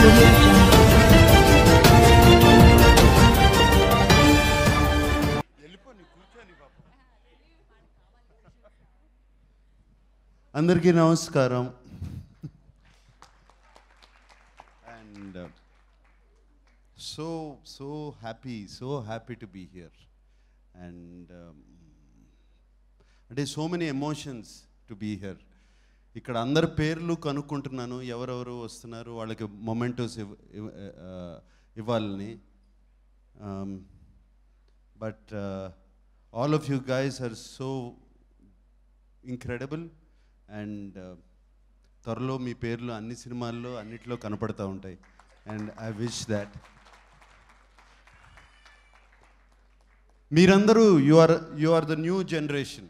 Audio Jungle. అందరికీ నమస్కారం. And so happy to be here. And అంటే so many emotions to be here. ఇక్కడ అందరి పేర్లు కనుక్కుంటున్నాను, ఎవరెవరు వస్తున్నారు, వాళ్ళకి మొమెంటోస్ ఇవ్వాలని. But all of you guys are so incredible. And త్వరలో మీ పేర్లు అన్ని సినిమాల్లో అన్నిట్లో కనపడతా ఉంటాయి. అండ్ ఐ విష్ దాట్ మీరందరూ you are the new generation,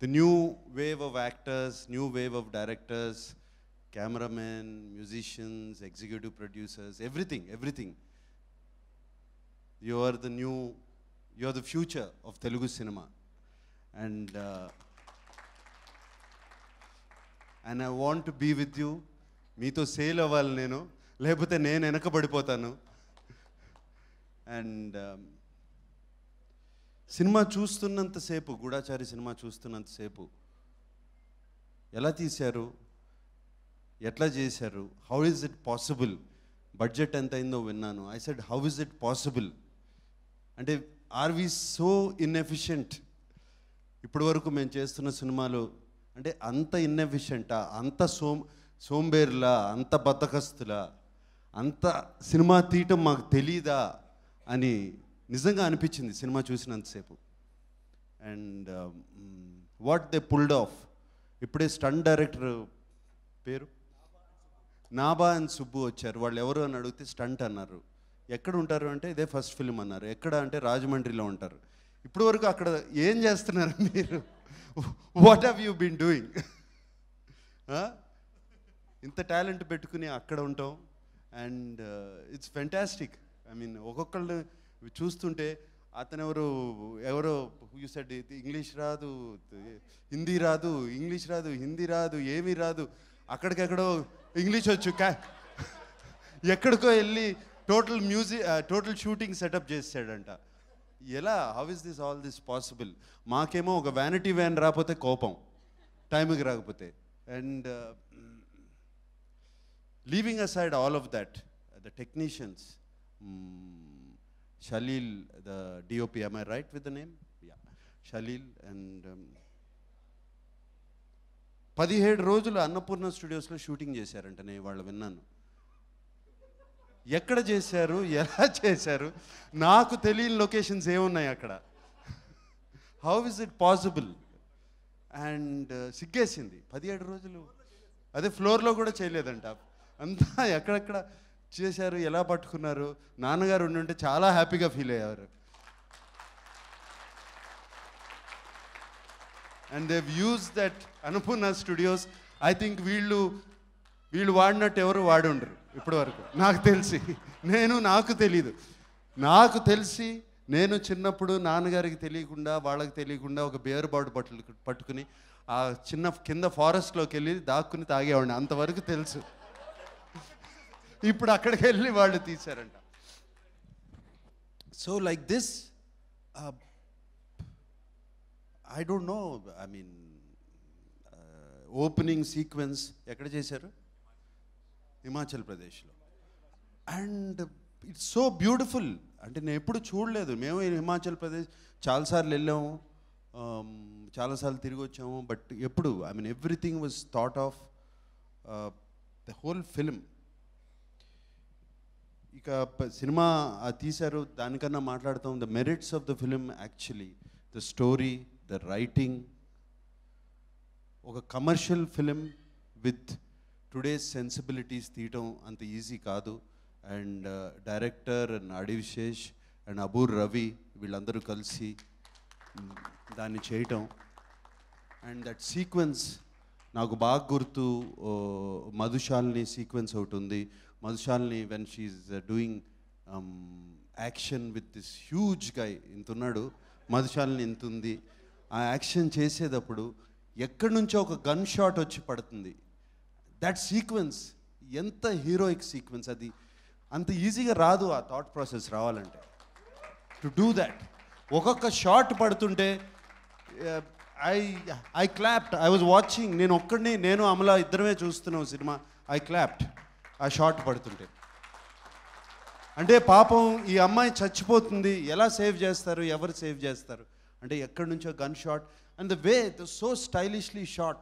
the new wave of actors, new wave of directors, cameramen, musicians, executive producers, everything. You are the future of Telugu cinema. And I want to be with you. మీతో sail అవ్వాలి నేను, లేకపోతే నేను వెనకబడిపోతాను. And cinema చూస్తున్నంతసేపు, గూఢాచారి cinema చూస్తున్నంతసేపు ఎలా తీశారు, ఎట్లా చేశారు, how is it possible, budget ఎంత అయిందో విన్నాను. I said how is it possible అంటే ఆర్ వి సో ఇన్ఎఫిషియంట్? ఇప్పటి వరకు మేము చేస్తున్న సినిమాలు అంటే అంత ఇన్ఎఫిషియంటా, అంత సోంబేర్లా, అంత బద్దకస్తులా, అంత సినిమా తీయటం మాకు తెలీదా అని నిజంగా అనిపించింది సినిమా చూసినంతసేపు. And what they pulled off. ఇప్పుడే స్టంట్ డైరెక్టర్ పేరు నాబా అండ్ సుబ్బు వచ్చారు. వాళ్ళు ఎవరు అని అడిగితే స్టంట్ అన్నారు. ఎక్కడ ఉంటారు అంటే ఇదే ఫస్ట్ ఫిల్మ్ అన్నారు. ఎక్కడ అంటే రాజమండ్రిలో ఉంటారు. ఇప్పటి వరకు అక్కడ ఏం చేస్తున్నారు మీరు? What have you been doing? ఇంత టాలెంట్ పెట్టుకుని అక్కడ ఉంటాం. And it's fantastic. I mean ఒక్కొక్కళ్ళు చూస్తుంటే అతను ఎవరో యూ సెడ్ ఇంగ్లీష్ రాదు, హిందీ రాదు, ఇంగ్లీష్ రాదు, హిందీ రాదు, ఏమీ రాదు. అక్కడికెక్కడో ఇంగ్లీష్ వచ్చు, ఎక్కడికో వెళ్ళి టోటల్ షూటింగ్ సెటప్ చేసాడంట. ఎలా? How is this all this possible? మాకేమో ఒక వ్యానిటీ వ్యాన్ రాకపోతే కోపం, టైంకి రాకపోతే. And leaving aside all of that, the technicians, Shaleel the DOP, am I right with the name? Yeah, Shaleel. And 17 రోజులు అన్నపూర్ణ స్టూడియోస్లో షూటింగ్ చేశారంట. నేను వాళ్ళు విన్నాను. ఎక్కడ చేశారు, ఎలా చేశారు? నాకు తెలియని లొకేషన్స్ ఏమున్నాయి అక్కడ? How is it possible? And సిగ్గేసింది. 17 రోజులు అదే ఫ్లోర్లో కూడా చేయలేదంట. అంతా ఎక్కడెక్కడ చేశారు, ఎలా పట్టుకున్నారు? నాన్నగారు ఉండుంటే చాలా హ్యాపీగా ఫీల్ అయ్యారు. And they've use that Annapurna studios. I think వీళ్ళు వాడినట్టు ఎవరు వాడి ఉండరు ఇప్పటి వరకు నాకు తెలిసి. నాకు తెలీదు. నాకు తెలిసి నేను చిన్నప్పుడు నాన్నగారికి తెలియకుండా, వాళ్ళకి తెలియకుండా ఒక బేరు బాటు పట్టుకుని ఆ చిన్న కింద ఫారెస్ట్లోకి వెళ్ళి దాక్కుని తాగేవాడిని. అంతవరకు తెలుసు. ఇప్పుడు అక్కడికి వెళ్ళి వాళ్ళు తీశారంట. So like this, I don't know, I mean opening sequence ఎక్కడ చేశారు? హిమాచల్ ప్రదేశ్లో. And it's so beautiful. అంటే నేను ఎప్పుడు చూడలేదు. మేము హిమాచల్ ప్రదేశ్ చాలాసార్లు వెళ్ళాము, చాలాసార్లు తిరిగి వచ్చాము. బట్ ఎప్పుడు, I mean everything was thought of the whole film. ఇక సినిమా తీశారు, దానికన్నా మాట్లాడతాం. The merits of the film actually, the story, the writing. ఒక commercial film with today's sensibilities తీయటం అంత ఈజీ కాదు. And director and Adivi Sesh and Abburi Ravi వీళ్ళందరూ కలిసి దాన్ని చేయటం. అండ్ దట్ సీక్వెన్స్ నాకు బాగా గుర్తు. మధుశాలిని సీక్వెన్స్ ఒకటి ఉంది. Madhu Shalini when she is doing action with this huge guy, ఇంతున్నాడు, మధుశాలిని ఇంతుంది. ఆ యాక్షన్ చేసేటప్పుడు ఎక్కడి నుంచో ఒక గన్ షాట్ వచ్చి పడుతుంది. దట్ సీక్వెన్స్ ఎంత హీరోయిక్ సీక్వెన్స్ అది. అంత ఈజీగా రాదు ఆ థాట్ ప్రాసెస్ రావాలంటే, టు డూ దాట్. ఒక్కొక్క షాట్ పడుతుంటే I clapped. I was watching. నేను ఒక్కడిని, నేను అమలా ఇద్దరమే చూస్తున్నాం సినిమా. ఐ క్లాప్డ్ ఆ షాట్ పడుతుంటే. అంటే పాపం ఈ అమ్మాయి చచ్చిపోతుంది, ఎలా సేవ్ చేస్తారు, ఎవరు సేవ్ చేస్తారు అంటే ఎక్కడి నుంచో gun shot and the way so stylishly shot.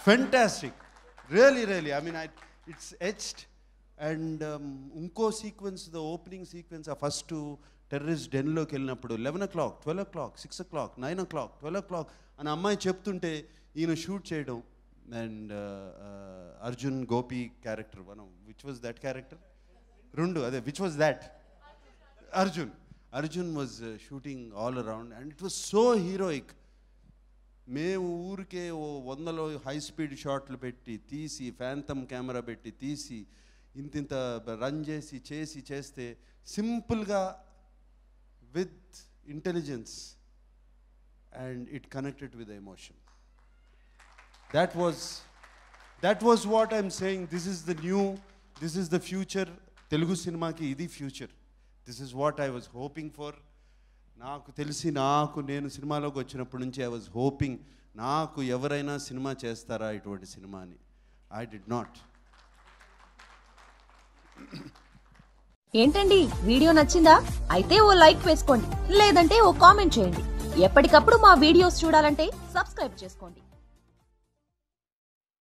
Fantastic, really I mean it's etched. And ఇంకో సీక్వెన్స్, ద ఓపెనింగ్ సీక్వెన్స్, ఆ ఫస్ట్ టెర్రరిస్ట్ డెన్లోకి వెళ్ళినప్పుడు 11 o'clock, 12 o'clock, 6 o'clock, 9 o'clock, 12 o'clock అని అమ్మాయి చెప్తుంటే ఈయన షూట్ చేయడం. అండ్ అర్జున్ గోపి క్యారెక్టర్, మనం విచ్ వాజ్ దట్ క్యారెక్టర్, రెండు అదే, which was that Arjun was shooting all around and it was so heroic. మేము ఊరికే 100 హై స్పీడ్ షాట్లు పెట్టి తీసి, ఫ్యాంతమ్ కెమెరా పెట్టి తీసి, ఇంత రన్ చేస్తే సింపుల్గా with intelligence and it connected with emotion. That was what I'm saying. This is the future. Telugu cinema ki idi future. This is what I was hoping for. నాకు తెలిసి నేను సినిమాలోకి వచ్చినప్పటి నుంచి I was hoping నాకు ఎవరైనా cinema చేస్తారా ఇటువంటి సినిమా అని. I did not. ఏంటండి, వీడియో నచ్చిందా? అయితే ఓ లైక్ వేసుకోండి, లేదంటే ఓ కామెంట్ చేయండి. ఎప్పటికప్పుడు మా వీడియోస్ చూడాలంటే సబ్స్క్రైబ్ చేసుకోండి.